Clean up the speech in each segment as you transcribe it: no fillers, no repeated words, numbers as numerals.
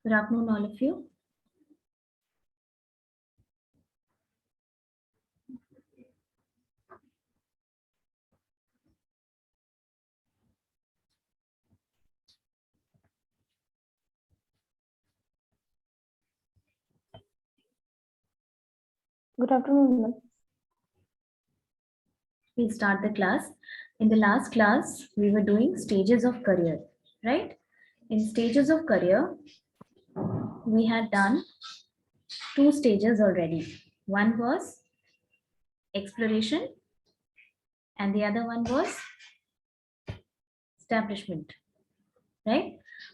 Good afternoon, all of you. Good afternoon, ma'am. We'll start the class. In the last class, we were doing stages of career, right? In stages of career, we had done 2 stages already. One was exploration and the other one was establishment, right?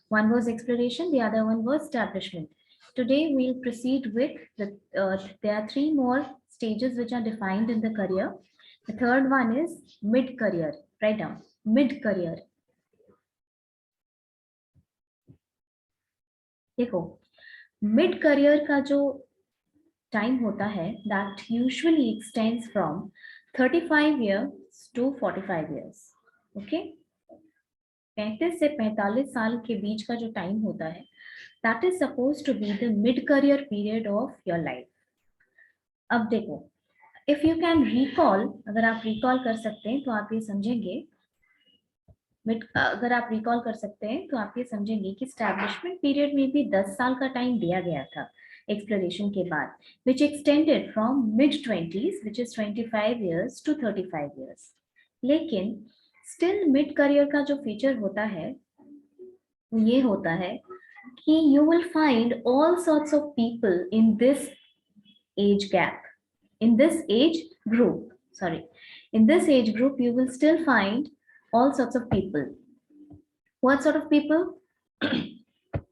One was exploration, the other one was establishment. Today, we'll proceed with there are 3 more stages which are defined in the career. The third one is mid-career. Write down, mid-career. देखो, mid career का जो time होता है that usually extends from 35 years to 45 years. Okay, 35 से 45 साल के बीच का जो टाइम होता है that is suppose to be the mid career period of your life. अब देखो, इफ यू कैन रिकॉल, अगर आप रिकॉल कर सकते हैं तो आप ये समझेंगे, अगर आप रिकॉल कर सकते हैं तो आप ये समझेंगे कि स्टैब्लिशमेंट पीरियड में भी 10 साल का टाइम दिया गया था एक्सप्लोरेशन के बाद, which extended from mid-20s, which is 25 years to 35 years. लेकिन स्टिल मिड करियर का जो फीचर होता है ये होता है कि you will find all sorts of people in this age gap, in this age group, in this age group you will still find all sorts of people. What sort of people?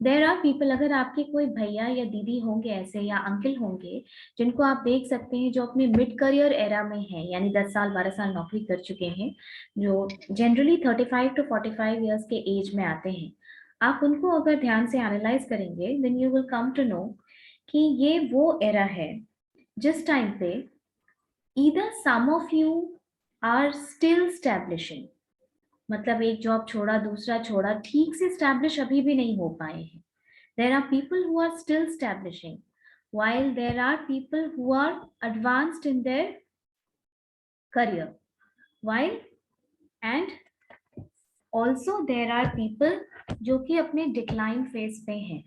There are people, अगर आपके कोई भैया या दीदी होंगे ऐसे या uncle होंगे जिनको आप देख सकते हैं जो अपने मिड करियर एरा में है, यानी 10 साल 12 साल नौकरी कर चुके हैं, जो जनरली 35 टू 45 इयर्स के एज में आते हैं. आप उनको अगर ध्यान से एनालाइज करेंगे then you will come to know कि ये वो एरा है जिस टाइम पे either some of you are still establishing, मतलब एक जॉब छोड़ा दूसरा छोड़ा, ठीक से स्टैब्लिश अभी भी नहीं हो पाए हैं. There are people who are still establishing, while there are people who are advanced in their career, while and also there are people जो कि अपने decline phase पे हैं.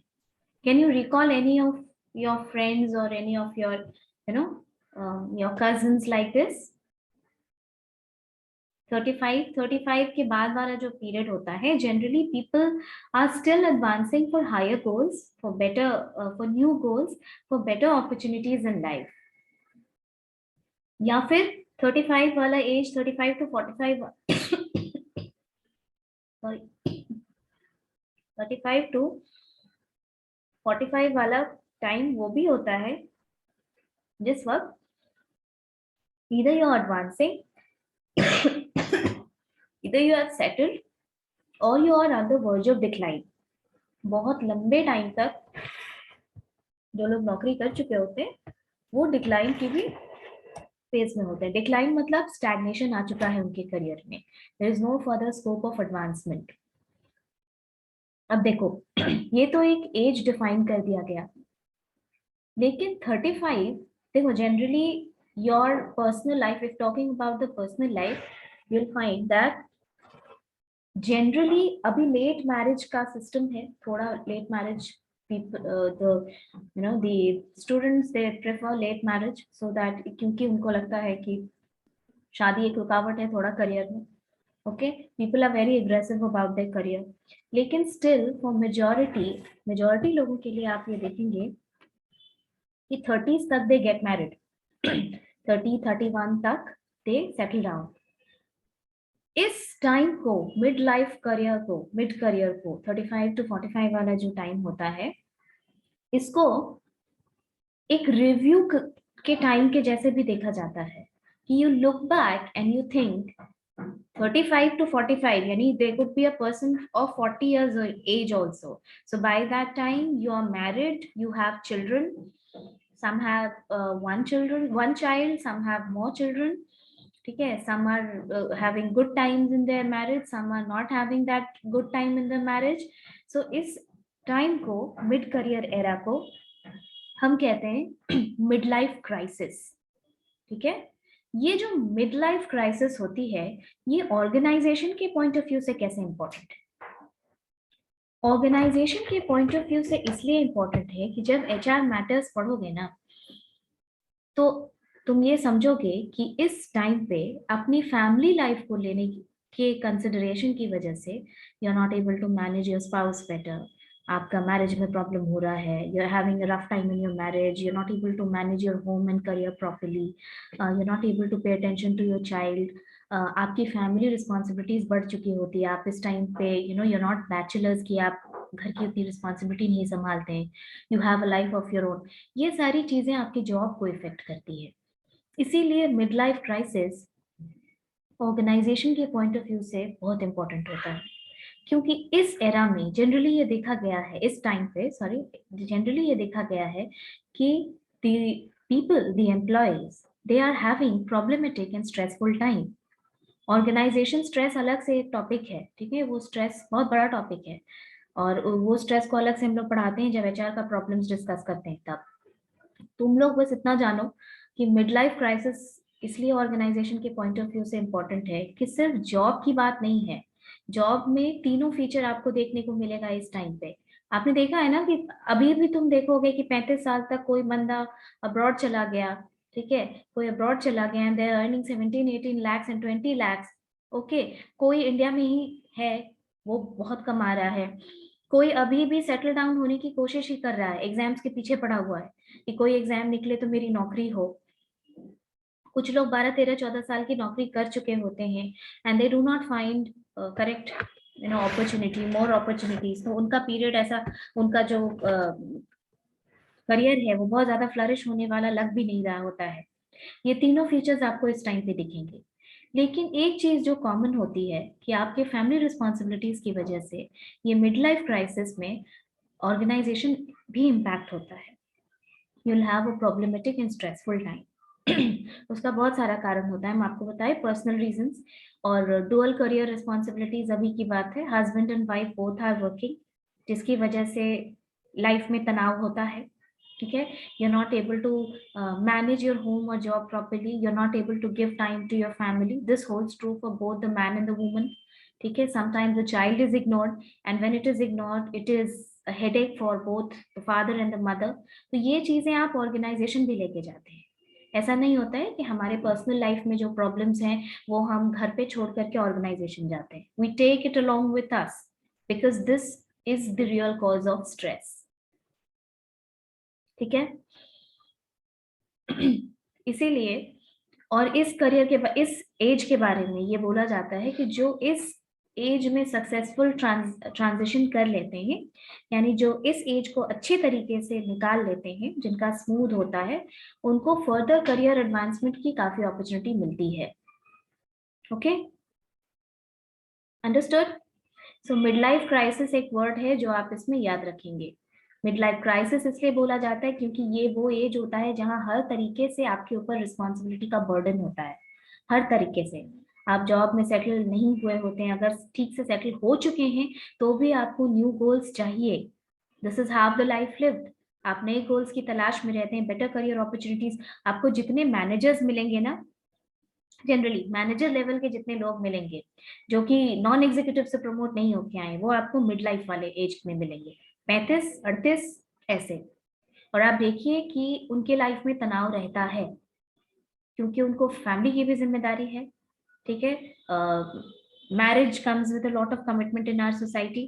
Can you recall any of your friends or any of your your cousins like this? 35 के बाद वाला जो period होता है, generally people are still advancing for higher goals, for better, for new goals, for better opportunities in life. या फिर 35 वाला as, 35 to 45 sorry 35 to 45 वाला टाइम वो भी होता है जिस वक्त either you are advancing, either you are settled or you are on the verge of decline. बहुत लंबे टाइम तक जो लोग नौकरी कर चुके होते हैं वो डिक्लाइन की भी फेज में होते हैं. डिक्लाइन मतलब स्टैग्नेशन आ चुका है उनके करियर में, there is no further scope of advancement. अब देखो, ये तो एक एज डिफाइन कर दिया गया, लेकिन 35, देखो generally your personal life, if talking about the personal life, you will find that generally अभी लेट मैरिज का सिस्टम है, थोड़ा late marriage. the students they prefer late marriage so that, क्योंकि उनको लगता है कि शादी एक रुकावट है थोड़ा करियर में. Okay, people are very aggressive about their career. लेकिन स्टिल फॉर मेजॉरिटी लोगों के लिए आप ये देखेंगे कि 30s तक दे गेट मैरिड, 30-31 तक दे सेटल डाउन. इस टाइम को, मिड करियर को 35 टू 45 वाला जो टाइम होता है, इसको एक रिव्यू के टाइम के जैसे भी देखा जाता है कि you look back and you think 35 to 45, yani there could be a person of 40 years age also. So by that time you are married, you have children, some have one child, some have more children. ठीक है, some are having good times in their marriage, some are not having that good time in their marriage. So इस time को, mid career era को हम कहते हैं mid life crisis. ठीक है, ये जो मिड लाइफ क्राइसिस होती है, ये ऑर्गेनाइजेशन के पॉइंट ऑफ व्यू से कैसे इंपॉर्टेंट है? ऑर्गेनाइजेशन के पॉइंट ऑफ व्यू से इसलिए इंपॉर्टेंट है कि जब एचआर मैटर्स पढ़ोगे ना, तो तुम ये समझोगे कि इस टाइम पे अपनी फैमिली लाइफ को लेने के कंसिडरेशन की वजह से you are not able to manage your spouse better, आपका मैरिज में प्रॉब्लम हो रहा है, you are having a rough time in your marriage, you are not able to manage your home and career properly, you are not able to pay attention to your child, आपकी family responsibilities बढ़ चुकी होती है, आप इस time पे you know you are not bachelors की आप घर की उतनी रिस्पॉन्सिबिलिटी नहीं संभालते हैं, you have a life of your own. ये सारी चीजें आपकी जॉब को इफेक्ट करती है। इसीलिए मिड लाइफ क्राइसिस ऑर्गेनाइजेशन के पॉइंट ऑफ व्यू से बहुत इंपॉर्टेंट होता है, क्योंकि इस एरा में जनरली ये देखा गया है, इस टाइम पे सॉरी जनरली ये देखा गया है कि the people, the employees, they are having problematic and stressful time. Organisation stress अलग से एक टॉपिक है, ठीक है, वो स्ट्रेस बहुत बड़ा टॉपिक है, और वो स्ट्रेस को अलग से हम लोग पढ़ाते हैं जब एचआर का प्रॉब्लम्स डिस्कस करते हैं तब। तुम लोग बस इतना जानो कि मिड लाइफ क्राइसिस इसलिए ऑर्गेनाइजेशन के पॉइंट ऑफ व्यू से इंपॉर्टेंट है कि सिर्फ जॉब की बात नहीं है। जॉब में तीनों फीचर आपको देखने को मिलेगा इस टाइम पे। आपने देखा है ना कि अभी भी तुम देखोगे कि 35 साल तक कोई बंदा अब्रॉड चला गया, ठीक है, कोई अब्रॉड चला गया and they are earning 17-18 lakhs and 20 lakhs। Okay, कोई इंडिया में ही है, वो बहुत कमा रहा है, कोई अभी भी सेटल डाउन होने की कोशिश ही कर रहा है, एग्जाम्स के पीछे पड़ा हुआ है कि कोई एग्जाम निकले तो मेरी नौकरी हो। कुछ लोग 12-13-14 साल की नौकरी कर चुके होते हैं and they do not find correct you know opportunity, more opportunities, तो उनका पीरियड ऐसा, उनका जो करियर है वो बहुत ज्यादा फ्लरिश होने वाला लग भी नहीं रहा होता है। ये तीनों फीचर्स आपको इस टाइम पे दिखेंगे। लेकिन एक चीज जो कॉमन होती है कि आपके फैमिली रिस्पॉन्सिबिलिटीज की वजह से ये मिड लाइफ क्राइसिस में ऑर्गेनाइजेशन भी इम्पैक्ट होता है। you'll have a problematic and stressful time। उसका बहुत सारा कारण होता है, हम आपको बताए पर्सनल रीजंस और डुअल करियर रिस्पॉन्सिबिलिटीज। अभी की बात है, husband and wife both are working, जिसकी वजह से लाइफ में तनाव होता है, ठीक है, you are not able to manage your home और job properly, you are not able to give time to your family, this holds true for both the man and the woman. ठीक है, sometimes the child is ignored and when it is ignored it is a headache for both the father and the mother। तो ये चीजें आप organisation भी लेके जाते हैं। ऐसा नहीं होता है कि हमारे पर्सनल लाइफ में जो प्रॉब्लम्स हैं वो हम घर पे छोड़ करके ऑर्गेनाइजेशन जाते हैं। We take it along with us because this is the real cause of stress. ठीक है, इसीलिए और इस करियर के इस एज के बारे में ये बोला जाता है कि जो इस एज में सक्सेसफुल ट्रांजिशन कर लेते हैं, यानी जो इस एज को अच्छे तरीके से निकाल लेते हैं, जिनका स्मूथ होता है, उनको फर्दर करियर एडवांसमेंट की काफी अपॉर्चुनिटी मिलती है। Okay, understood. So mid life crisis एक वर्ड है जो आप इसमें याद रखेंगे। मिड लाइफ क्राइसिस इसलिए बोला जाता है क्योंकि ये वो एज होता है जहां हर तरीके से आपके ऊपर रिस्पॉन्सिबिलिटी का बर्डन होता है, हर तरीके से। आप जॉब में सेटल नहीं हुए होते हैं, अगर ठीक से सेटल हो चुके हैं तो भी आपको न्यू गोल्स चाहिए। This is half the life lived. आप नए गोल्स की तलाश में रहते हैं, बेटर करियर अपॉर्चुनिटीज। आपको जितने मैनेजर्स मिलेंगे ना, जनरली मैनेजर लेवल के जितने लोग मिलेंगे जो कि नॉन एग्जीक्यूटिव से प्रमोट नहीं होके आए, वो आपको मिड लाइफ वाले एज में मिलेंगे, 35-38 ऐसे। और आप देखिए कि उनके लाइफ में तनाव रहता है क्योंकि उनको फैमिली की भी जिम्मेदारी है। ठीक है, marriage comes with a lot of commitment in our society,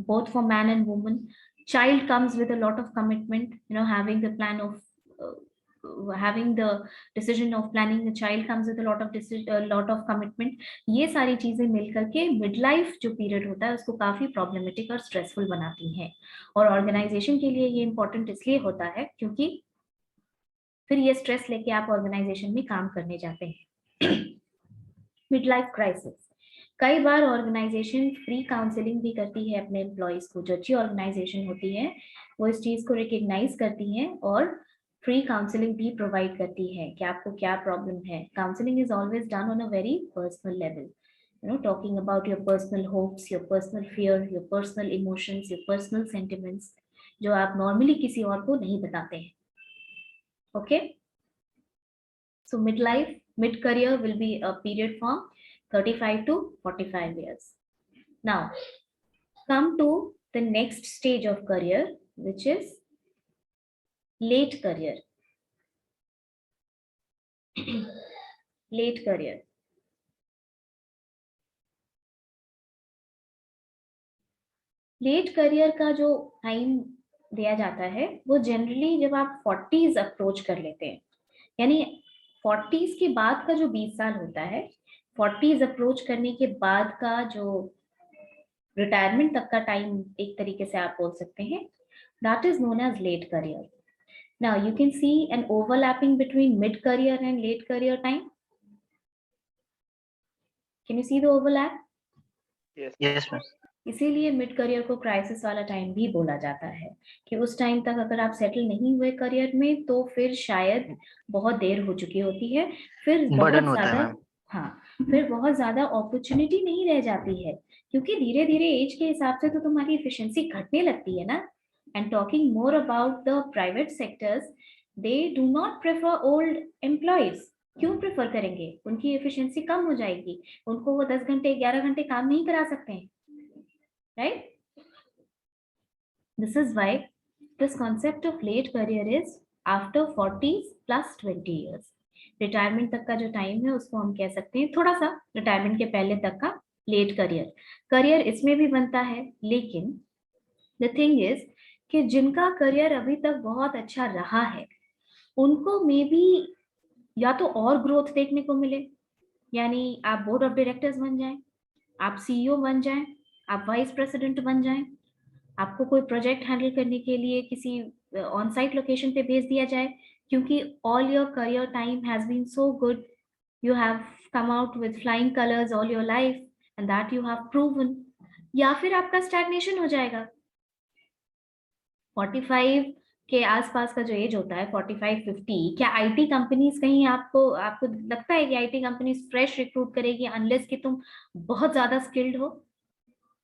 both for man and woman। Child comes with a lot of commitment, you know, having the plan of having the decision of planning the child comes with a lot of lot of commitment। ये सारी चीजें मिलकर के mid life जो period होता है उसको काफी प्रॉब्लमेटिक और स्ट्रेसफुल बनाती हैं। और ऑर्गेनाइजेशन के लिए ये इंपॉर्टेंट इसलिए होता है क्योंकि फिर ये स्ट्रेस लेके आप ऑर्गेनाइजेशन में काम करने जाते हैं। मिड लाइफ क्राइसिस, कई बार ऑर्गेनाइजेशन फ्री काउंसलिंग भी करती है अपने एम्प्लॉयज को। जो अच्छी ऑर्गेनाइजेशन होती है वो इस चीज को रिकग्नाइज करती है और फ्री काउंसलिंग भी प्रोवाइड करती है कि आपको क्या प्रॉब्लम है। Counselling is always done on a very personal level. talking about your personal hopes, your personal fear, your personal emotions, your personal sentiments, जो आप normally किसी और को नहीं बताते हैं. Okay? So mid career will be a period from 35 to 45 years. Now, come to the next stage of career, which is late career. Late career. Late career का जो टाइम दिया जाता है वो जनरली जब आप 40s अप्रोच कर लेते हैं, यानी 40s के बाद का जो 20 साल होता है, 40s अप्रोच करने के बाद का जो रिटायरमेंट तक का टाइम एक तरीके से आप बोल सकते हैं, that is known as late career. Now you can see an overlapping between mid career and late career time. Can you see the overlap? Yes, ma'am. इसीलिए मिड करियर को क्राइसिस वाला टाइम भी बोला जाता है कि उस टाइम तक अगर आप सेटल नहीं हुए करियर में तो फिर शायद बहुत देर हो चुकी होती है, फिर बहुत बर्डन होता है ज्यादा, मैम. हाँ, फिर बहुत ज्यादा अपॉर्चुनिटी नहीं रह जाती है, क्योंकि धीरे धीरे एज के हिसाब से तो तुम्हारी एफिशिएंसी घटने लगती है ना. And talking more about the private sectors, they do not prefer old employees. क्यों प्रेफर करेंगे? उनकी एफिशिएंसी कम हो जाएगी, उनको वो 10 घंटे 11 घंटे काम नहीं करा सकते हैं, right? This is why this concept of late career is after 40s plus 20 years. Retirement तक का जो टाइम है उसको हम कह सकते हैं थोड़ा सा रिटायरमेंट के पहले तक का लेट करियर. करियर इसमें भी बनता है, लेकिन द थिंग इज कि जिनका करियर अभी तक बहुत अच्छा रहा है उनको मे बी या तो और ग्रोथ देखने को मिले, यानी आप बोर्ड ऑफ डायरेक्टर्स बन जाएं, आप सीईओ बन जाएं, आप वाइस प्रेसिडेंट बन जाएं, आपको कोई प्रोजेक्ट हैंडल करने के लिए किसी ऑन साइट लोकेशन पे भेज दिया जाए, क्योंकि all your career time has been so good, you have come out with flying colours all your life and that you have proven. या फिर आपका स्टैग्नेशन हो जाएगा. 45 के आसपास का जो एज होता है 45-50, क्या आईटी कंपनीज कहीं आपको आपको लगता है कि आईटी कंपनीज फ्रेश रिक्रूट करेगी अनलेस कि तुम बहुत ज्यादा स्किल्ड हो?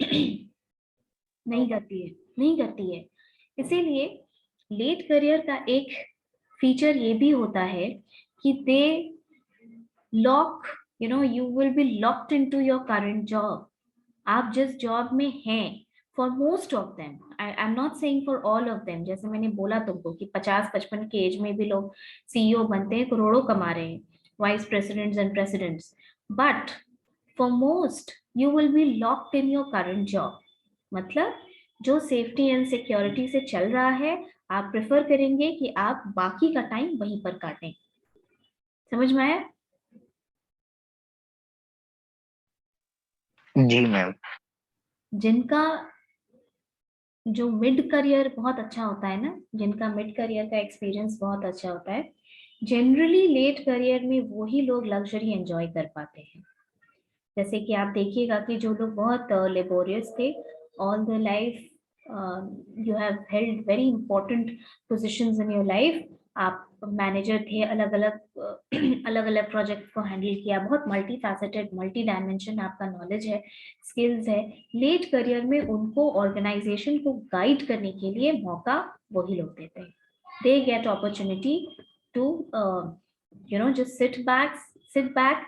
नहीं करती है, नहीं करती है. इसीलिए लेट करियर का एक फीचर ये भी होता है कि they lock, you will be locked into your current job. आप जिस जॉब में हैं, for most of them, I am not saying for all of them, जैसे मैंने बोला तुमको कि 50-55 के एज में भी लोग सीईओ बनते हैं, करोड़ों कमा रहे हैं, vice presidents and presidents, but for most you will be locked in your current job. मतलब जो सेफ्टी एंड सिक्योरिटी से चल रहा है, आप प्रेफर करेंगे कि आप बाकी का टाइम वहीं पर काटें. समझ में आया? जी मैम. जिनका जो मिड करियर बहुत अच्छा होता है ना, जिनका मिड करियर का एक्सपीरियंस बहुत अच्छा होता है, जनरली लेट करियर में वही लोग लग्जरी एंजॉय कर पाते हैं. जैसे कि आप देखिएगा कि जो लोग बहुत लेबोरियस थे all the life, you have held very important positions in your life, आप मैनेजर थे, अलग अलग अलग अलग प्रोजेक्ट को हैंडल किया, बहुत मल्टी फैसेटेड मल्टी डायमेंशन आपका नॉलेज है, स्किल्स है. लेट करियर में उनको ऑर्गेनाइजेशन को गाइड करने के लिए मौका वही लोग देते हैं. They get opportunity to just sit back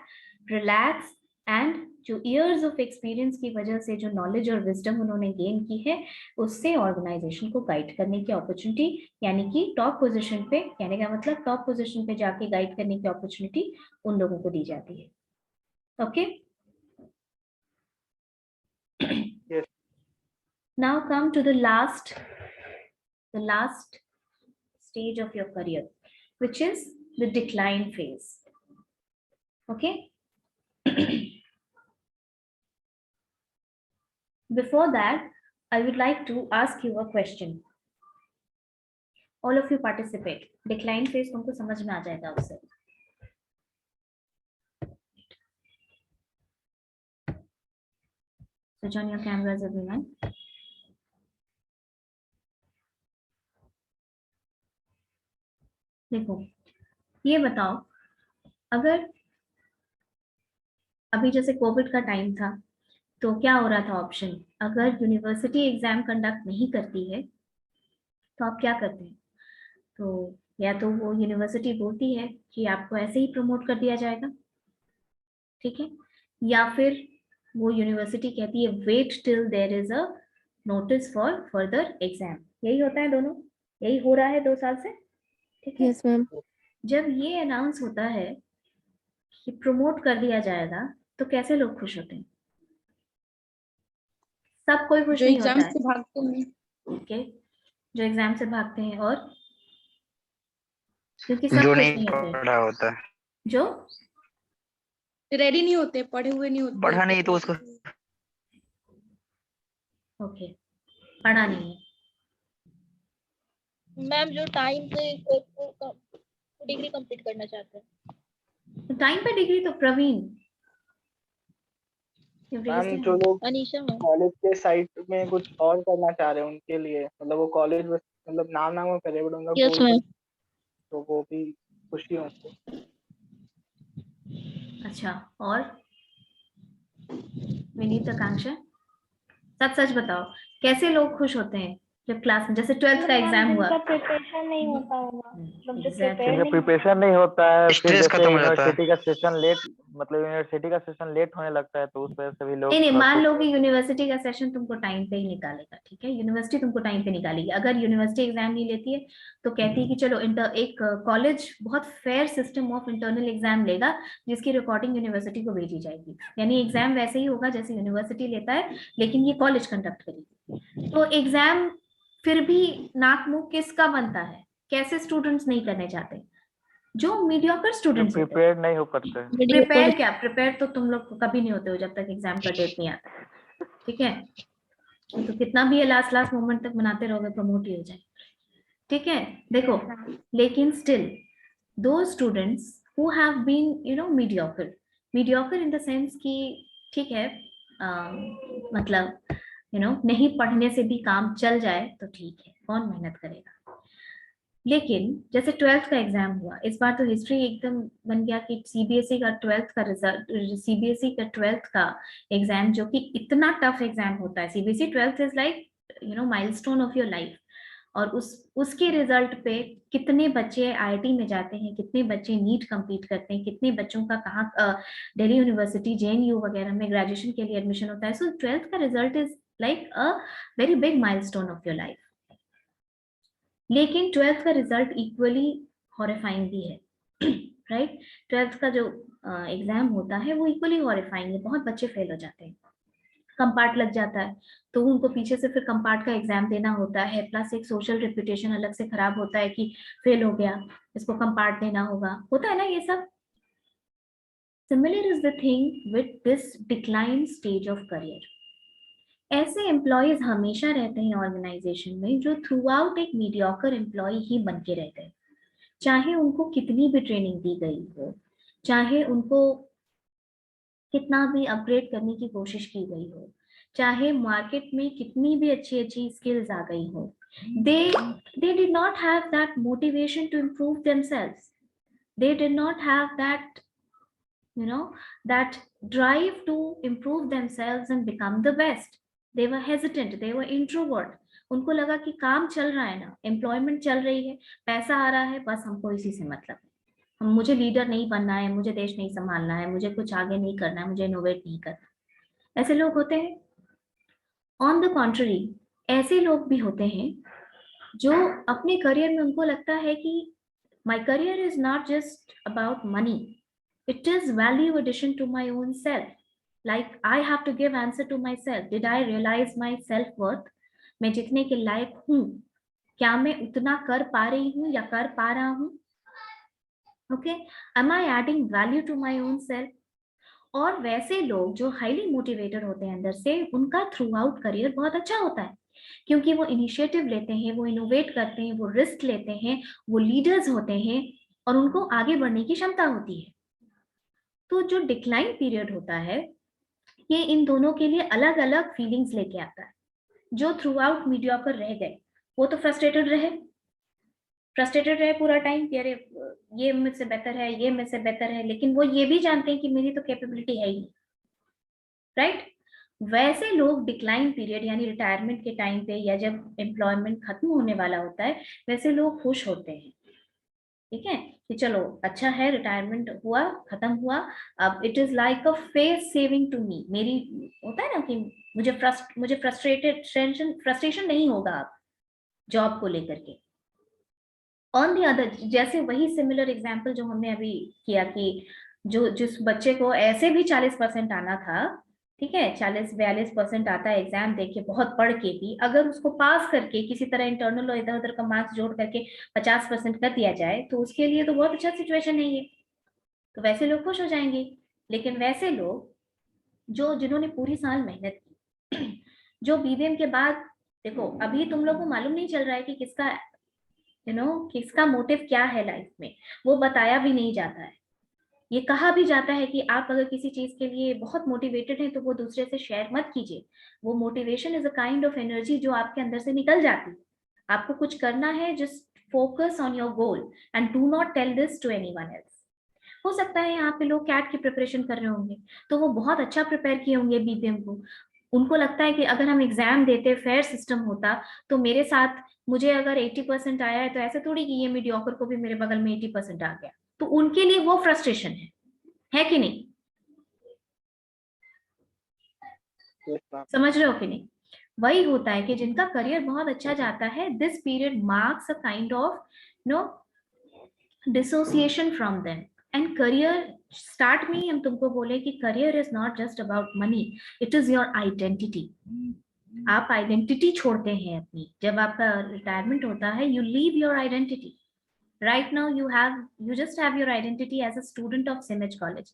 relax, and जो इयर्स ऑफ एक्सपीरियंस की वजह से जो नॉलेज और विजडम उन्होंने गेन की है, उससे ऑर्गेनाइजेशन को गाइड करने की अपॉर्चुनिटी, यानी कि टॉप पोजीशन पे, कहने का मतलब टॉप पोजीशन पे जाके गाइड करने की अपॉर्चुनिटी उन लोगों को दी जाती है. Okay, now come to the last stage of your career, which is the decline phase. Okay. Before that, I would like to ask you a question. All of you participate. Decline phase तुमको समझ में आ जाएगा उससे. Switch on your cameras, everyone. देखो, ये बताओ, अगर अभी जैसे कोविड का टाइम था, तो क्या हो रहा था ऑप्शन, अगर यूनिवर्सिटी एग्जाम कंडक्ट नहीं करती है तो आप क्या करते हैं? तो या तो वो यूनिवर्सिटी बोलती है कि आपको ऐसे ही प्रमोट कर दिया जाएगा, ठीक है, या फिर वो यूनिवर्सिटी कहती है wait till there is a notice for further exam. यही होता है दोनों, यही हो रहा है 2 साल से, ठीक है। Yes ma'am. जब ये अनाउंस होता है कि प्रमोट कर दिया जाएगा, तो कैसे लोग खुश होते हैं? सब कोई खुश जो नहीं एग्जाम होता है, से भागते हैं, ओके, जो एग्जाम से भागते हैं, और क्योंकि सब जो खुश नहीं नहीं होते हैं, पढ़ा होता है, जो रेडी नहीं होते, पढ़े हुए नहीं होते। पढ़ा नहीं तो उसको ओके पढ़ा नहीं है, मैम जो टाइम पे डिग्री कंप्लीट करना चाहते हैं। तो टाइम पे डिग्री तो प्रवीण मैम जो लोग अनीशा मैम। कॉलेज के साइड में कुछ और करना चाह रहे हैं उनके लिए, मतलब वो कॉलेज बस मतलब नाम नाम करे बट उनका यस कोर्स, मैम। तो वो भी खुशी है उनको। अच्छा, और विनीत, आकांक्षा, सच सच बताओ, कैसे लोग खुश होते हैं जब क्लास में, जैसे 12th का एग्जाम हुआ, जिनका प्रिपरेशन नहीं होता होगा, मतलब जो Exactly. प्रिपेयर जिनका नहीं प्रिपरेशन नहीं होता है, फिर स्ट्रेस जैसे खत्म हो जाता है। यूनिवर्सिटी का सेशन लेट, मतलब यूनिवर्सिटी का सेशन लेट होने लगता है तो उस वजह से भी लोग नहीं नहीं, थोड़ा मान खुश लो होते कि हैं। यूनिवर्सिटी का सेशन तुमको टाइम पे ही निकालेगा, ठीक है, यूनिवर्सिटी तुमको टाइम पे निकालेगी। अगर यूनिवर्सिटी एग्जाम नहीं लेती है तो कहती है कि चलो एक कॉलेज बहुत fair system of internal exam लेगा, जिसकी रिकॉर्डिंग यूनिवर्सिटी को भेजी जाएगी, यानी एग्जाम वैसे ही होगा जैसे यूनिवर्सिटी लेता है, लेकिन ये कॉलेज कंडक्ट करेगी। तो एग्जाम फिर भी नाक मुंह किसका बनता है? कैसे स्टूडेंट्स नहीं करने चाहते? जो मीडियोकर जो स्टूडेंट्स होते हैं। प्रिपेयर नहीं हो पाते हैं। प्रिपेयर क्या, प्रिपेयर तो तुम लोग कभी नहीं होते हो जब तक एग्जाम का डेट नहीं आता, ठीक है, तो कितना भी लास्ट लास्ट मोमेंट तक बनाते रहोगे, प्रमोट ही हो जाए, ठीक है। देखो, लेकिन स्टिल दो students who have been mediocre, mediocre in the sense कि ठीक है, मतलब नहीं पढ़ने से भी काम चल जाए तो ठीक है, कौन मेहनत करेगा। लेकिन जैसे 12th का एग्जाम हुआ, इस बार तो हिस्ट्री एकदम बन गया कि सीबीएसई का 12th का रिजल्ट, सीबीएसई का 12th का एग्जाम, जो कि इतना टफ एग्जाम होता है, CBSE 12th is like milestone of your life, और उसके रिजल्ट पे कितने बच्चे आईआईटी में जाते हैं, कितने बच्चे नीट कंप्लीट करते हैं, कितने बच्चों का कहाँ दिल्ली यूनिवर्सिटी, जेएनयू वगैरह में ग्रेजुएशन के लिए एडमिशन होता है। सो 12th का result is like a very big milestone of your life. लेकिन 12th का रिजल्ट इक्वली हॉरिफाइंग भी है, राइट। 12th का जो एग्जाम होता है वो इक्वली हॉरिफाइंग है, बहुत बच्चे फेल हो जाते हैं, कंपार्ट लग जाता है, तो उनको पीछे से फिर कंपार्ट का एग्जाम देना होता है, प्लस एक सोशल रेपुटेशन अलग से खराब होता है कि फेल हो गया, इसको कंपार्ट देना होता है ना ये सब। Similar is the thing with this decline stage of career. ऐसे एम्प्लॉयज हमेशा रहते हैं ऑर्गेनाइजेशन में जो थ्रू आउट एक मीडियोकर एम्प्लॉय ही बन के रहते हैं, चाहे उनको कितनी भी ट्रेनिंग दी गई हो, चाहे उनको कितना भी अपग्रेड करने की कोशिश की गई हो, चाहे मार्केट में कितनी भी अच्छी अच्छी स्किल्स आ गई हो, they did not have that motivation to improve themselves, they did not have that that drive to improve themselves and become the best. They were hesitant, they were introvert. उनको लगा कि काम चल रहा है ना, एम्प्लॉयमेंट चल रही है, पैसा आ रहा है, बस हमको इसी से मतलब है, मुझे लीडर नहीं बनना है, मुझे देश नहीं संभालना है, मुझे कुछ आगे नहीं करना है, मुझे इनोवेट नहीं करना। ऐसे लोग होते हैं। ऑन द कॉन्ट्ररी, ऐसे लोग भी होते हैं जो अपने करियर में उनको लगता है कि my career is not just about money, it is value addition to my own self, like I have to give answer to myself, did I realize my self worth, मैं जितने के लायक हूँ, क्या मैं उतना कर पा रही हूँ या कर पा रहा हूँ, okay, am I adding value to my own self। और वैसे लोग जो हाईली मोटिवेटेड होते हैं अंदर से, उनका थ्रू आउट करियर बहुत अच्छा होता है, क्योंकि वो इनिशिएटिव लेते हैं, वो इनोवेट करते हैं, वो रिस्क लेते हैं, वो लीडर्स होते हैं, और उनको आगे बढ़ने की क्षमता होती है। तो जो डिक्लाइन पीरियड होता है, ये इन दोनों के लिए अलग अलग फीलिंग्स लेके आता है। जो थ्रू आउट मीडियोकर रह गए, वो तो फ्रस्ट्रेटेड रहे पूरा टाइम कि अरे ये मुझसे बेहतर है, ये मुझसे बेहतर है, लेकिन वो ये भी जानते हैं कि मेरी तो कैपेबिलिटी है ही नहीं, राइट। वैसे लोग डिक्लाइन पीरियड यानी रिटायरमेंट के टाइम पे या जब एम्प्लॉयमेंट खत्म होने वाला होता है, वैसे लोग खुश होते हैं, ठीक है, कि चलो अच्छा है, रिटायरमेंट हुआ, खत्म हुआ, अब it is like a face saving to me. मेरी होता है ना कि मुझे फ्रस्ट्रेशन नहीं होगा अब जॉब को लेकर के। ऑन द अदर, जैसे वही सिमिलर एग्जांपल जो हमने अभी किया कि जिस बच्चे को ऐसे भी 40% आना था, ठीक है, 40-42% आता है एग्जाम देके बहुत पढ़ के भी, अगर उसको पास करके किसी तरह इंटरनल और इधर उधर का मार्क्स जोड़ करके 50% कर दिया जाए तो उसके लिए तो बहुत अच्छा सिचुएशन है ये, तो वैसे लोग खुश हो जाएंगे। लेकिन वैसे लोग जिन्होंने पूरी साल मेहनत की, जो बीबीएम के बाद, देखो अभी तुम लोग को मालूम नहीं चल रहा है कि किसका किसका मोटिव क्या है लाइफ में, वो बताया भी नहीं जाता है। ये कहा भी जाता है कि आप अगर किसी चीज के लिए बहुत मोटिवेटेड हैं तो वो दूसरे से शेयर मत कीजिए। वो motivation is a kind of energy जो आपके अंदर से निकल जाती है। आपको कुछ करना है, just focus on your goal and do not tell this to anyone else. हो सकता है यहाँ पे लोग कैट की प्रिपरेशन कर रहे होंगे, तो वो बहुत अच्छा प्रिपेयर किए होंगे बीबीएम को। उनको लगता है कि अगर हम एग्जाम देते, फेयर सिस्टम होता, तो मेरे साथ मुझे अगर 80% आया है तो ऐसे थोड़ी कि ये मीडियोकर को भी मेरे बगल में 80% आ गया, तो उनके लिए वो फ्रस्ट्रेशन है कि नहीं? Yes, ma'am. समझ रहे हो कि नहीं? वही होता है कि जिनका करियर बहुत अच्छा जाता है, this period marks a kind of dissociation from them. And career start में ही हम तुमको बोले कि career is not just about money, it is your identity. आप आइडेंटिटी छोड़ते हैं अपनी, जब आपका रिटायरमेंट होता है, you leave your identity. Right now you just have your identity as a student of Simaj College.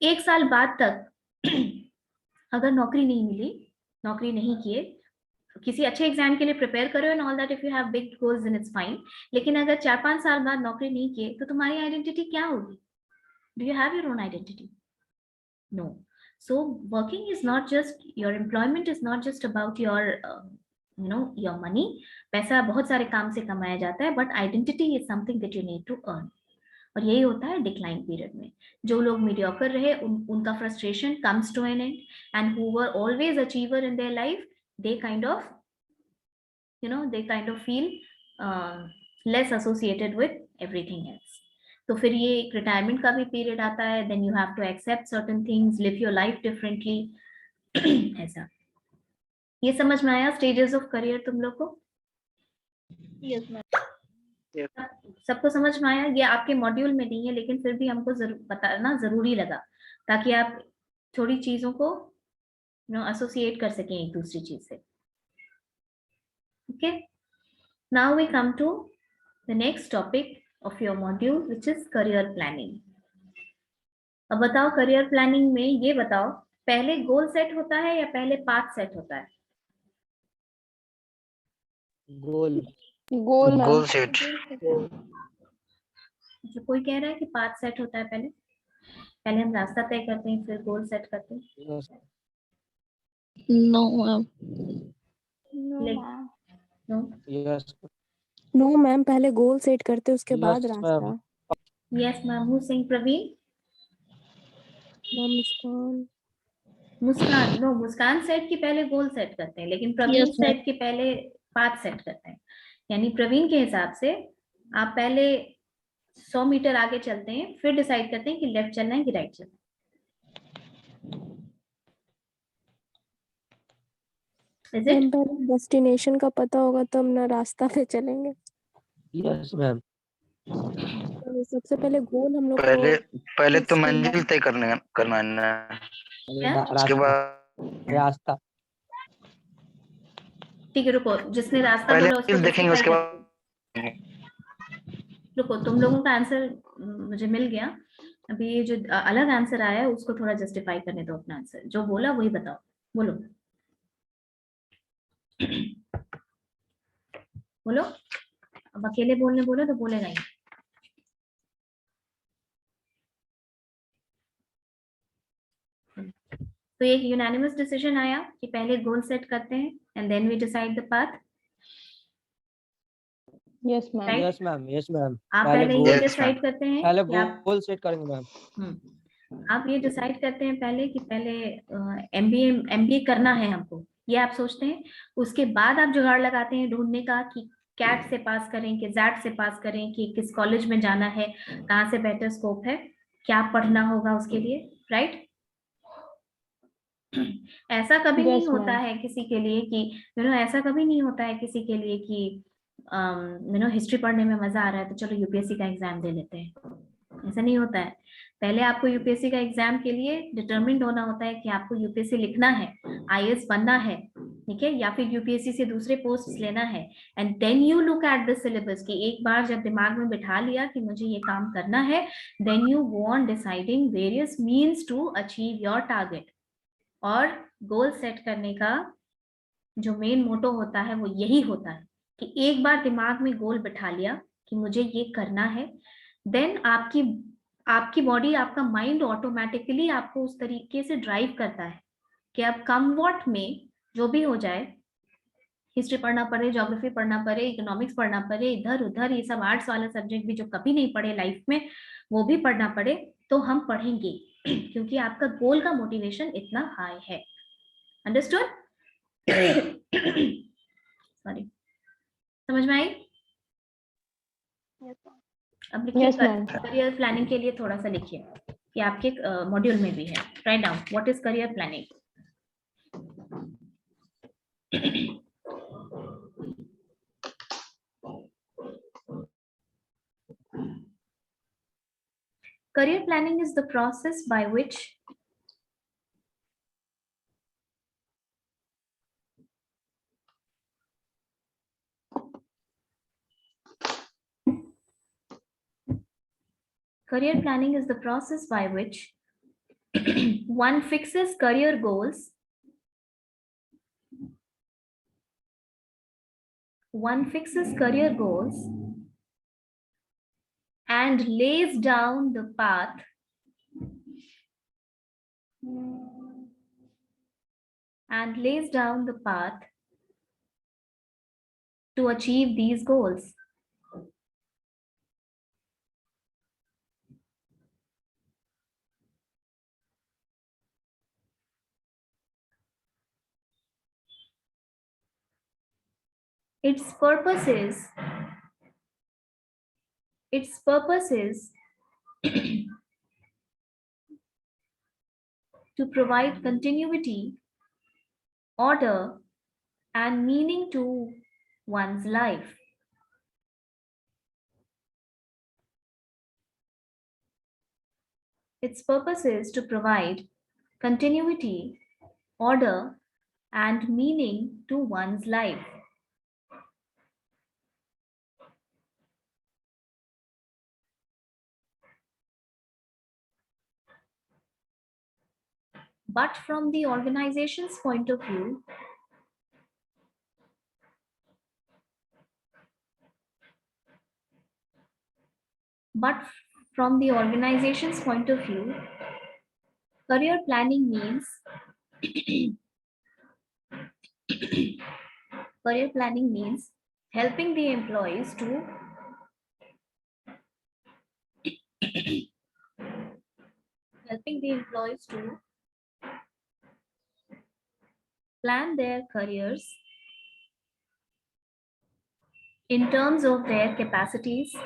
एक साल बाद तक अगर नौकरी नहीं मिली, नौकरी नहीं किए, किसी अच्छे एग्जाम के लिए प्रिपेयर करो and all that, if you have big goals then it's fine, लेकिन अगर 4-5 साल बाद नौकरी नहीं किए तो तुम्हारी आइडेंटिटी क्या होगी? Do you have your own identity? No. So working is not just, your employment is not just about your your money. पैसा बहुत सारे काम से कमाया जाता है, but identity is something that you need to earn. और यही होता है डिक्लाइन पीरियड में। जो लोग मीडियोकर रहे, उनका frustration comes to an end, and who were always achiever in their life, they kind of feel less associated with everything else. तो फिर ये एक रिटायरमेंट का भी पीरियड आता है, then you have to accept certain things, live your life differently. ऐसा। ये समझ में आया स्टेजेस ऑफ करियर तुम लोग को? Yes ma'am. सबको समझ में आया? ये आपके मॉड्यूल में नहीं है, लेकिन फिर भी हमको बताना जरूरी लगा, ताकि आप थोड़ी चीजों को एसोसिएट कर सकें एक दूसरी चीज से। Okay, now we come to the next topic of your module, which is career planning. अब बताओ, करियर प्लानिंग में ये बताओ, पहले गोल सेट होता है या पहले पाथ सेट होता है? गोल गोल सेट। जो कोई कह रहा है कि पाथ सेट होता है, पहले हम रास्ता तय करते हैं फिर गोल सेट करते हैं। No ma'am. No yes no ma'am, पहले गोल सेट करते उसके बाद Yes, रास्ता। ma'am. Yes ma'am. Who sing? Praveen? Ma'am Muskan. Muskan? No, Muskan set के पहले गोल सेट करते हैं, लेकिन प्रवीण Yes, ma'am. सेट के पहले पाथ सेट करते हैं। यानी प्रवीण के हिसाब से आप पहले 100 मीटर आगे चलते हैं, फिर डिसाइड करते हैं कि लेफ्ट चलना है कि राइट चलना है। Is it? मैम पहले डेस्टिनेशन का पता होगा तब ना रास्ता पे चलेंगे। Yes ma'am. तो सबसे पहले गोल हम लोग पहले तो मंजिल तय करना है ना, उसके बाद रास्ता। ठीक है, रुको, जिसने रास्ता पहले बोला उसको देखेंगे, उसके justify बाद रुको, तुम लोगों का आंसर मुझे मिल गया। अभी ये जो अलग आंसर आया है उसको थोड़ा जस्टिफाई करने दो अपना आंसर। जो बोला वही बताओ, बोलो बोलो। अब अकेले बोलने बोलो तो बोलेगा ही। तो एक यूनानिमस डिसीजन आया कि पहले गोल सेट करते हैं and then we decide the path. Yes ma'am. Yes ma'am. आप पहले ये Yes, डिसाइड ma'am. करते हैं पहले कि आप गोल सेट करेंगे मैम। आप ये डिसाइड करते हैं पहले कि पहले एमबीए करना है हमको, ये आप सोचते हैं। उसके बाद आप जुगाड़ लगाते हैं ढूंढने का कि कैट से पास करें कि जैट से पास करें, कि किस कॉलेज में जाना है, कहाँ से बेटर स्कोप है, क्या पढ़ना होगा उसके लिए, राइट। ऐसा कभी नहीं होता है किसी के लिए कि ऐसा कभी नहीं होता है किसी के लिए कि हिस्ट्री पढ़ने में मजा आ रहा है तो चलो यूपीएससी का एग्जाम दे लेते हैं, ऐसा नहीं होता है। पहले आपको यूपीएससी का एग्जाम के लिए डिटरमिन्ड होना होता है कि आपको यूपीएससी लिखना है, आईएएस बनना है, ठीक है, या फिर यूपीएससी से दूसरे पोस्ट लेना है। And then you look at the syllabus कि एक बार जब दिमाग में बिठा लिया कि मुझे ये काम करना है, then you go on deciding various means to achieve your target. और गोल सेट करने का जो मेन मोटो होता है वो यही होता है कि एक बार दिमाग में गोल बिठा लिया कि मुझे ये करना है, देन आपकी बॉडी, आपका माइंड ऑटोमेटिकली आपको उस तरीके से ड्राइव करता है कि अब कम वॉट में जो भी हो जाए, हिस्ट्री पढ़ना पड़े, ज्योग्राफी पढ़ना पड़े, इकोनॉमिक्स पढ़ना पड़े, इधर उधर ये सब आर्ट्स वाला सब्जेक्ट भी जो कभी नहीं पढ़े लाइफ में वो भी पढ़ना पड़े, तो हम पढ़ेंगे क्योंकि आपका गोल का मोटिवेशन इतना हाई है। अंडरस्टूड? सॉरी, समझ में आई? अब लिखिए करियर प्लानिंग के लिए थोड़ा सा लिखिए कि आपके मॉड्यूल में भी है। Right down what is career planning. Career planning is the process by which one fixes career goals, and lays down the path to achieve these goals. Its purpose is to provide continuity, order, and meaning to one's life. Its purpose is to provide continuity, order, and meaning to one's life. But from the organization's point of view, career planning means helping the employees to plan their careers in terms of their capacities,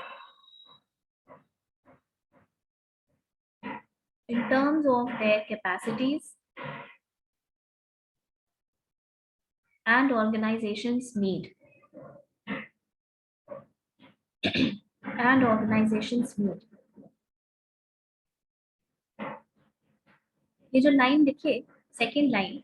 and organization's need. ये जो line लिखे, second line,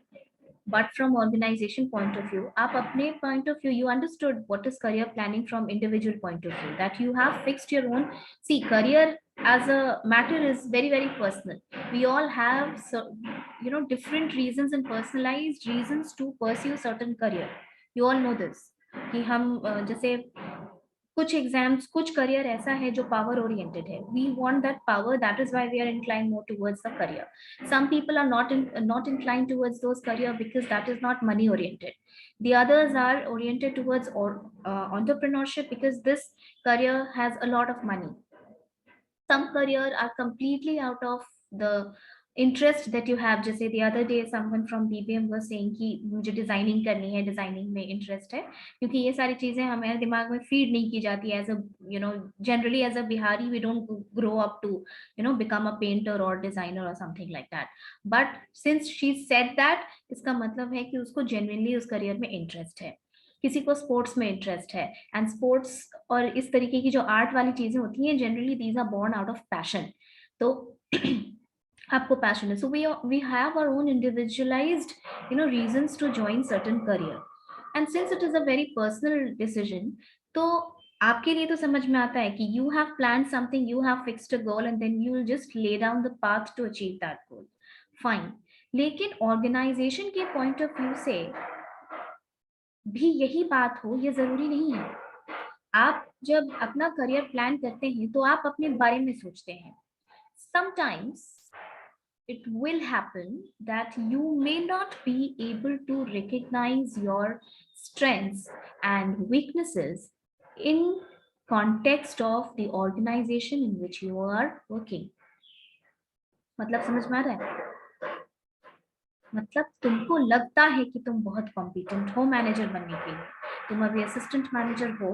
but from organization point of view, आप अपने point of view, you understood what is career planning from individual point of view, that you have fixed your own. See, career as a matter is very, very personal. We all have different reasons and personalized reasons to pursue certain career. You all know this कि हम जैसे कुछ exams, कुछ career ऐसा है जो power oriented है. We want that power, that is why we are inclined more towards the career. Some people are not inclined towards those career because that is not money oriented. The others are oriented towards entrepreneurship because this career has a lot of money. Some career are completely out of the interest that you have. जैसे the other day someone from BBM was saying कि मुझे designing करनी है, designing में interest है, क्योंकि ये सारी चीजें हमारे दिमाग में फीड नहीं की जाती है. As a generally as a Bihari we don't grow up to become a painter और डिजाइनर और something like that. But since she said that, इसका मतलब है कि उसको जेन्युइनली उस करियर में इंटरेस्ट है. किसी को स्पोर्ट्स में इंटरेस्ट है, एंड स्पोर्ट्स और इस तरीके की जो आर्ट वाली चीजें होती हैं generally these are born out of passion. तो आपको पैशन है, so we have our own individualised reasons to join certain career. And since it is a very personal decision, तो आपके लिए तो समझ में आता है कि you have plan something, you have fixed a goal and then you will just lay down the path to achieve that goal. Fine. लेकिन ऑर्गेनाइजेशन के पॉइंट ऑफ व्यू से भी यही बात हो ये जरूरी नहीं है. आप जब अपना करियर प्लान करते हैं तो आप अपने बारे में सोचते हैं. Sometimes it will happen that you may not be able to recognize your strengths and weaknesses in context of the organization in which you are working. मतलब समझ में आ रहा है? मतलब तुमको लगता है कि तुम बहुत कॉम्पिटेंट हो मैनेजर बनने के लिए, तुम अभी असिस्टेंट मैनेजर हो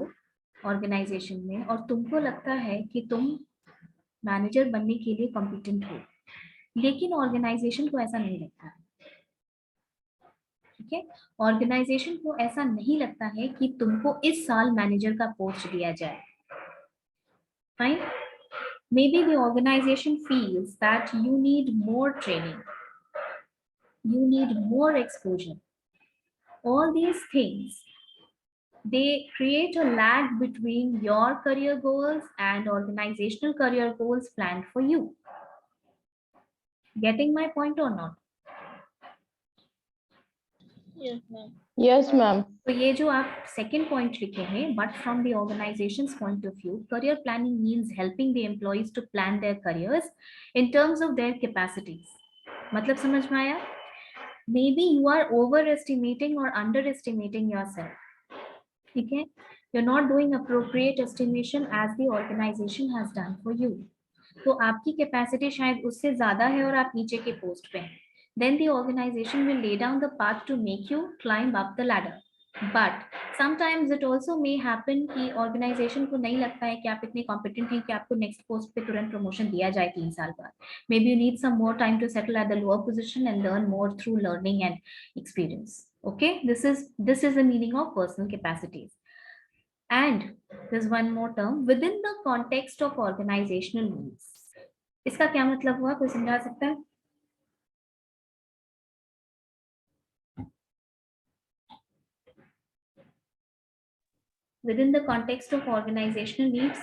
ऑर्गेनाइजेशन में, और तुमको लगता है कि तुम मैनेजर बनने के लिए कॉम्पिटेंट हो, लेकिन ऑर्गेनाइजेशन को ऐसा नहीं लगता है. ठीक है, ऑर्गेनाइजेशन को ऐसा नहीं लगता है कि तुमको इस साल मैनेजर का पोस्ट दिया जाए. Fine. Maybe the organization feels that you need more training, you need more exposure. All these things, they create a lag between your career goals and organizational career goals planned for you. Getting my point or not? Yes, ma'am. Yes, ma'am. तो ये जो आप second point लिखे हैं, but from the organisations point of view, career planning means helping the employees to plan their careers in terms of their capacities. मतलब समझ में आया? May be you are overestimating और अंडर एस्टिमेटिंग योरसेल्फ. ठीक है, you are not doing appropriate estimation as the organisation has done for you. तो आपकी capacity शायद उससे ज्यादा है और आप नीचे के पोस्ट पे हैं. Then the organization will lay down the path to make you climb up the ladder. But sometimes it also may happen कि organization को नहीं लगता है कि आप इतने competent हैं कि आपको next post पे तुरंत promotion दिया जाए 3 साल बाद. Maybe you need some more time to settle at the lower position and learn more through learning and experience. Okay, this is the meaning of personal capacities. And there's one more term, within the context of organizational needs. इसका क्या मतलब हुआ, कोई समझा सकता है? Within the context of organizational needs.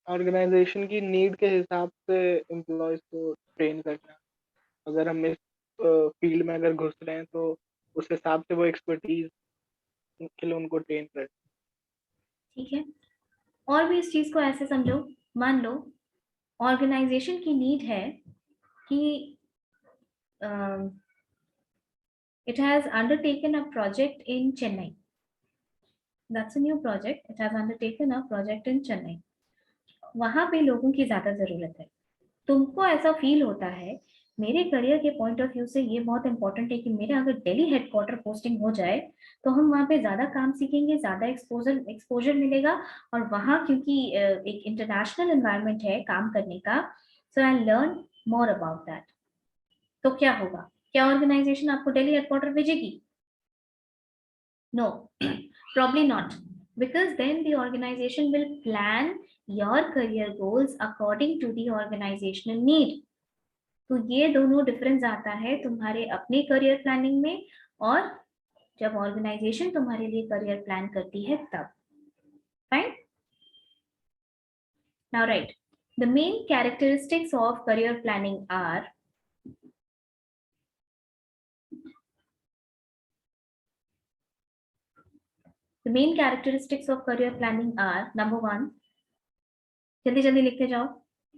Organisation की need के हिसाब से एम्प्लॉयज को ट्रेन करना. अगर हम इस फील्ड में अगर घुस रहे हैं तो उस हिसाब से वो एक्सपर्टीज के लिए उनको ट्रेन करना. ठीक है, और भी इस चीज को ऐसे समझो, मान लो ऑर्गेनाइजेशन की नीड है कि it has undertaken a project in Chennai. That's a new project. It has undertaken a project in Chennai. वहां पे लोगों की ज्यादा जरूरत है. तुमको ऐसा फील होता है मेरे करियर के पॉइंट ऑफ व्यू से ये बहुत इंपॉर्टेंट है कि मेरा अगर दिल्ली हेडक्वार्टर पोस्टिंग हो जाए तो हम वहाँ पे ज्यादा काम सीखेंगे, ज्यादा एक्सपोजर मिलेगा, और वहाँ क्योंकि एक इंटरनेशनल एनवायरनमेंट है काम करने का, so I learn more about that. तो क्या होगा, क्या ऑर्गेनाइजेशन आपको दिल्ली हेडक्वार्टर भेजेगी? No, probably not, because then the organization will plan your career goals according to the organizational need. तो ये दोनों डिफरेंस आता है तुम्हारे अपने करियर प्लानिंग में और जब ऑर्गेनाइजेशन तुम्हारे लिए करियर प्लान करती है तब. Fine. Now right, the main characteristics of career planning are number 1, जल्दी जल्दी लिखते जाओ.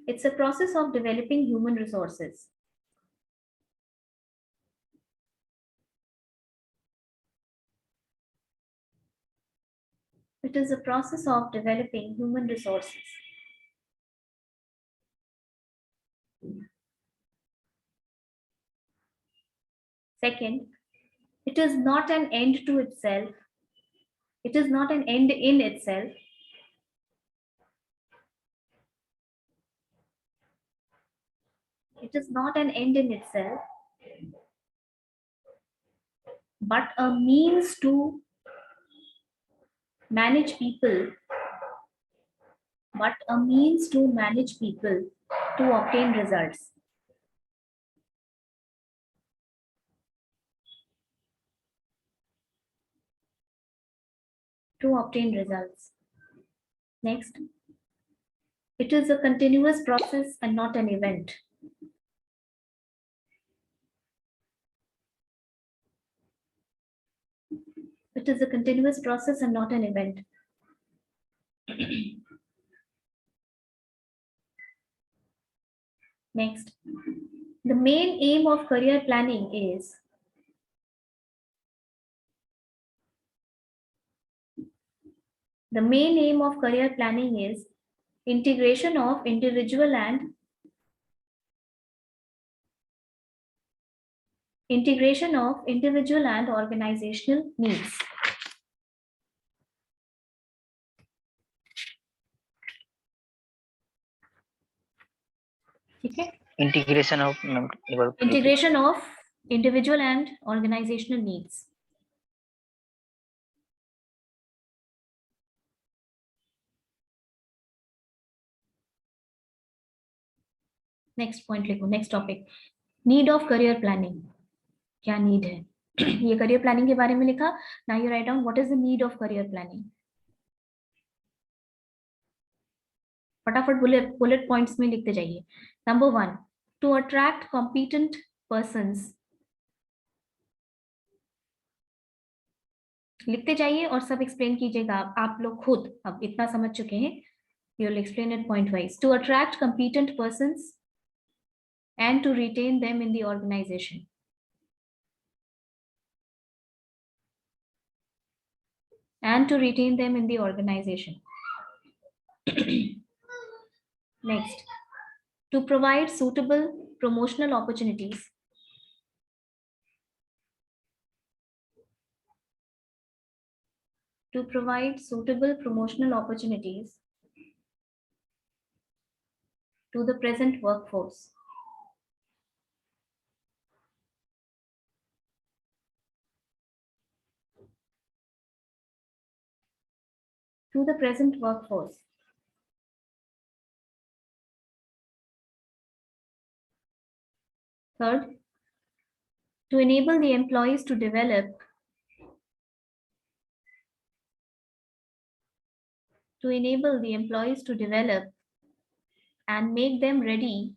It's a process of developing human resources. It is a process of developing human resources. Second, it is not an end to itself. It is not an end in itself. It is not an end in itself, but a means to manage people, to obtain results. Next, it is a continuous process and not an event. It is a continuous process and not an event. Next, the main aim of career planning is integration of individual and organizational needs. Okay? Integration of individual and organizational needs. Next point लिखो, next topic, need of career planning. क्या need है? ये career planning के बारे में लिखा. Now you write down what is the need of career planning. फटाफट bullet points में लिखते जाइए. Number 1, to attract competent persons. लिखते जाइए और सब एक्सप्लेन कीजिएगा आप लोग खुद. अब इतना समझ चुके हैं, you will explain it point wise. To attract competent persons and to retain them in the organization. Next, to provide suitable promotional opportunities. To the present workforce. Third, to enable the employees to develop and make them ready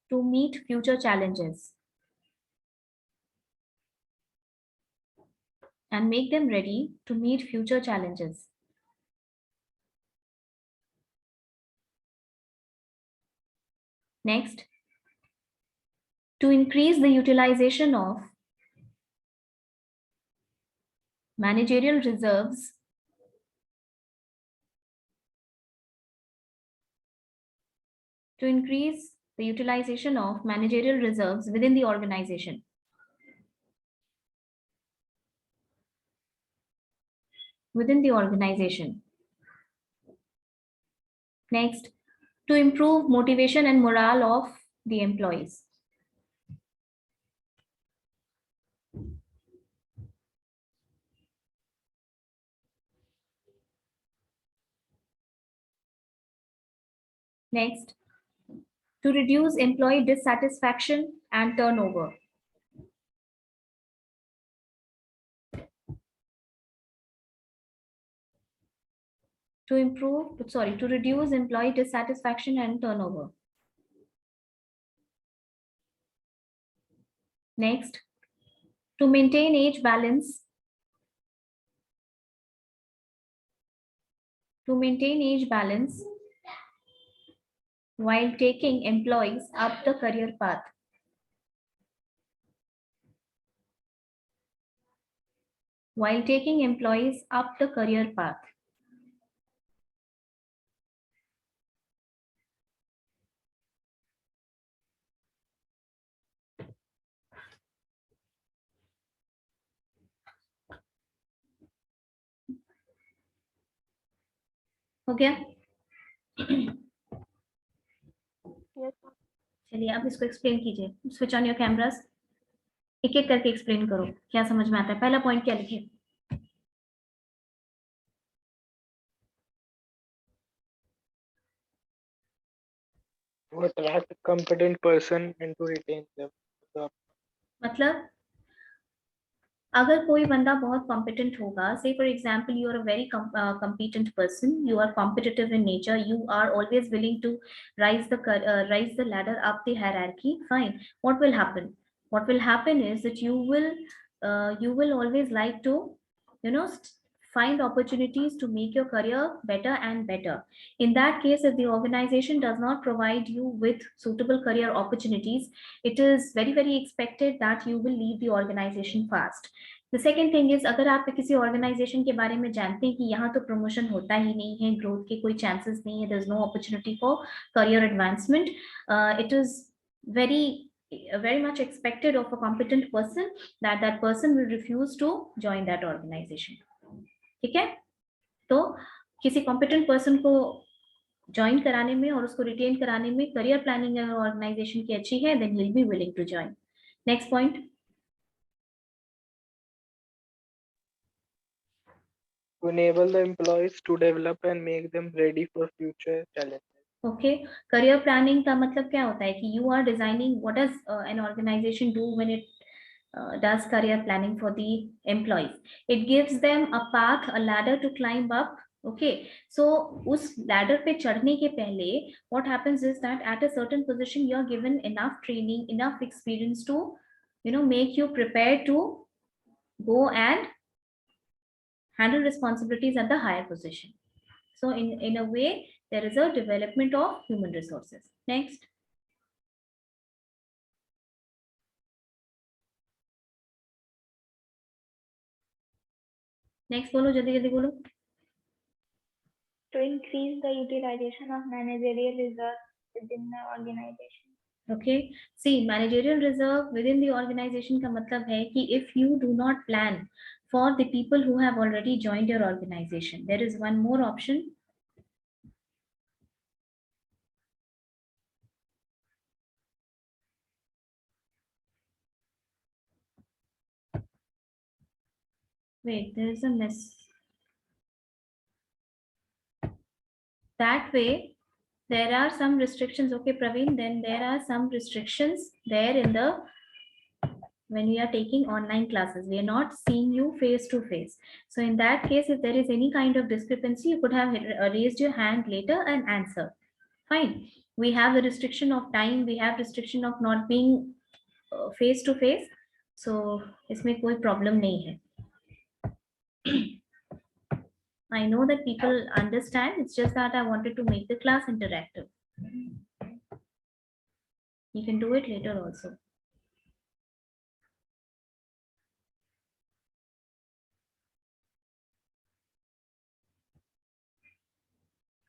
to meet future challenges. Next, to increase the utilization of managerial reserves within the organization. Next, to improve motivation and morale of the employees. Next, to reduce employee dissatisfaction and turnover. To reduce employee dissatisfaction and turnover. Next, to maintain age balance. While taking employees up the career path. while taking employees up the career path. हो गया? चलिए आप इसको explain कीजिए. Switch on your cameras. एक एक करके explain करो क्या समझ में आता है. पहला पॉइंट क्या लिखे? To attract a competent person and to retain them. मतलब अगर कोई बंदा बहुत कॉम्पिटेंट होगा, say for example you are a very competent person, you are competitive in nature, you are always willing to rise the ladder up the hierarchy, fine. What will happen? What will happen is that you will always like to, you know, find opportunities to make your career better and better. In that case, if the organization does not provide you with suitable career opportunities, it is very very expected that you will leave the organization fast. The second thing is, अगर आप किसी organisation के बारे में जानते हैं कि यहाँ तो प्रमोशन होता ही नहीं है, ग्रोथ के कोई चांसेस नहीं है, there is no opportunity for career advancement, it is very much expected of a competent person that that person will refuse to join that organization. ठीक है? तो किसी competent person को ज्वाइन कराने में और उसको रिटेन कराने में करियर प्लानिंग अगर ऑर्गेनाइजेशन की अच्छी है, then he'll be willing to join. Next point. To enable the employees to develop and make them ready for future challenges. Okay, career planning का मतलब क्या होता है कि you are designing, what does an organization do when it does career planning for the employees? It gives them a path, a ladder to climb up. Okay, so उस ladder पे चढ़ने के पहले what happens is that at a certain position you are given enough training, enough experience to, you know, make you prepared to go and handle responsibilities at the higher position. So in a way there is a development of human resources. Next. Next बोलो, जल्दी जल्दी बोलो. To increase the utilization of managerial reserves within the organization. Okay, see, managerial reserve within the organization का मतलब है कि if you do not plan for the people who have already joined your organization, there is one more option. Wait, there is a miss. That way, there are some restrictions. Okay, Praveen, then there are some restrictions there in the, when we are taking online classes, we are not seeing you face to face. So in that case, if there is any kind of discrepancy, you could have raised your hand later and answer. Fine. We have the restriction of time, we have restriction of not being face to face. So इसमें कोई problem नहीं है. I know that people understand, it's just that I wanted to make the class interactive. You can do it later also.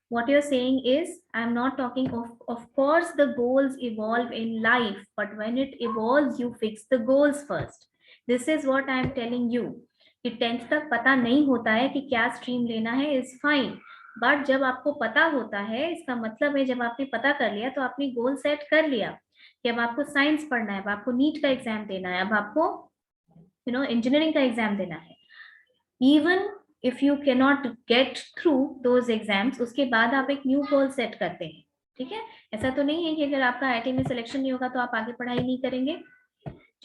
What you're saying is, I'm not talking of course the goals evolve in life, but when it evolves, you fix the goals first. This is what I'm telling you. कि 10th तक पता नहीं होता है कि क्या stream लेना है, is fine. बट जब आपको पता होता है, इसका मतलब है जब आपने पता कर लिया तो आपने गोल सेट कर लिया कि अब आपको साइंस पढ़ना है, अब आपको नीट का एग्जाम देना है, अब आपको इंजीनियरिंग का एग्जाम देना है. Even if you cannot get through those exams, उसके बाद आप एक न्यू गोल सेट करते हैं. ठीक है? ऐसा तो नहीं है कि अगर आपका आईटी में सिलेक्शन नहीं होगा तो आप आगे पढ़ाई नहीं करेंगे.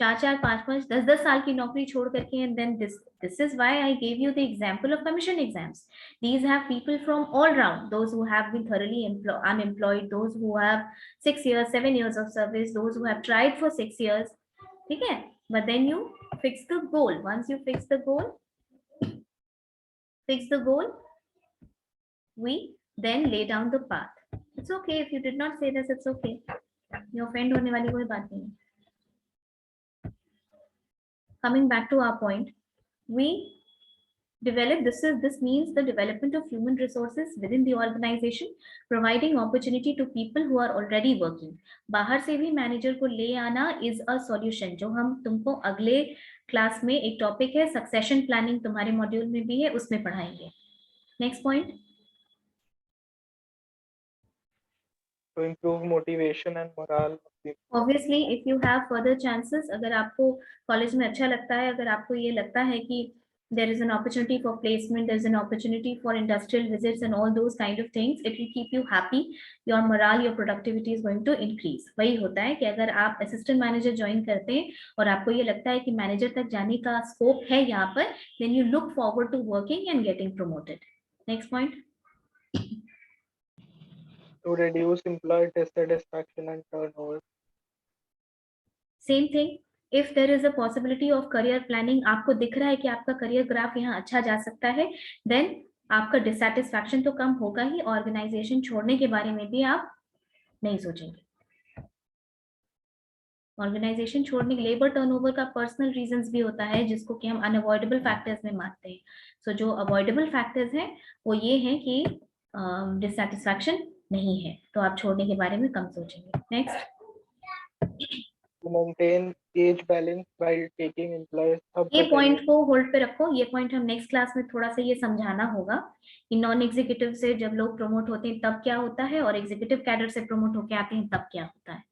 4-4, 5-5, 10-10 साल की नौकरी छोड़ करके, and then this is why I gave you the example of commission exams. These have people from all round, those who have been thoroughly unemployed, those who have 6 years, 7 years of service, those who have tried for 6 years. ठीक है? But then you fix the goal. Once you fix the goal, we then lay down the path. It's okay if you did not say this, it's okay. You offend होने वाली कोई बात नहीं. Coming back to our point, we Develop, this means the development of human resources within the organization, providing opportunity to people who are already working. बाहर से भी manager को ले आना is a solution, जो हम तुमको अगले क्लास में एक टॉपिक है सक्सेशन प्लानिंग, तुम्हारे मॉड्यूल में भी है, उसमें पढ़ाएंगे. Next point. To improve motivation and morale of the Obviously, if you have further chances, अगर आपको कॉलेज में अच्छा लगता है, अगर आपको ये लगता है कि there is an opportunity for placement, there is an opportunity for industrial visits and all those kind of things, it will keep you happy, your morale, your productivity is going to increase. वही होता है कि अगर आप assistant manager join करते हैं और आपको ये लगता है कि manager तक जाने का scope है यहाँ पर, then you look forward to working and getting promoted. Next point. to reduce employee dissatisfaction and turnover. Same thing. If there is a possibility of career planning, आपको दिख रहा है कि आपका करियर ग्राफ यहाँ अच्छा जा सकता है, then आपका डिससैटिस्फैक्शन तो कम होगा ही, ऑर्गेनाइजेशन छोड़ने के बारे में भी आप नहीं सोचेंगे. ऑर्गेनाइजेशन छोड़ने के लेबर टर्नओवर का पर्सनल रीजंस भी होता है, जिसको कि हम अनअवॉइडेबल फैक्टर्स में मानते हैं. सो जो अवॉइडेबल फैक्टर्स हैं वो ये हैं कि डिससैटिस्फैक्शन नहीं है, तो आप छोड़ने के बारे में कम सोचेंगे. Next. To maintain age balance while taking employees up ये the पॉइंट career. को होल्ड पे रखो. ये पॉइंट हम नेक्स्ट क्लास में थोड़ा सा ये समझाना होगा कि नॉन एग्जीक्यूटिव से जब लोग प्रमोट होते हैं तब क्या होता है, और एग्जीक्यूटिव कैडर से प्रमोट होके आते हैं तब क्या होता है.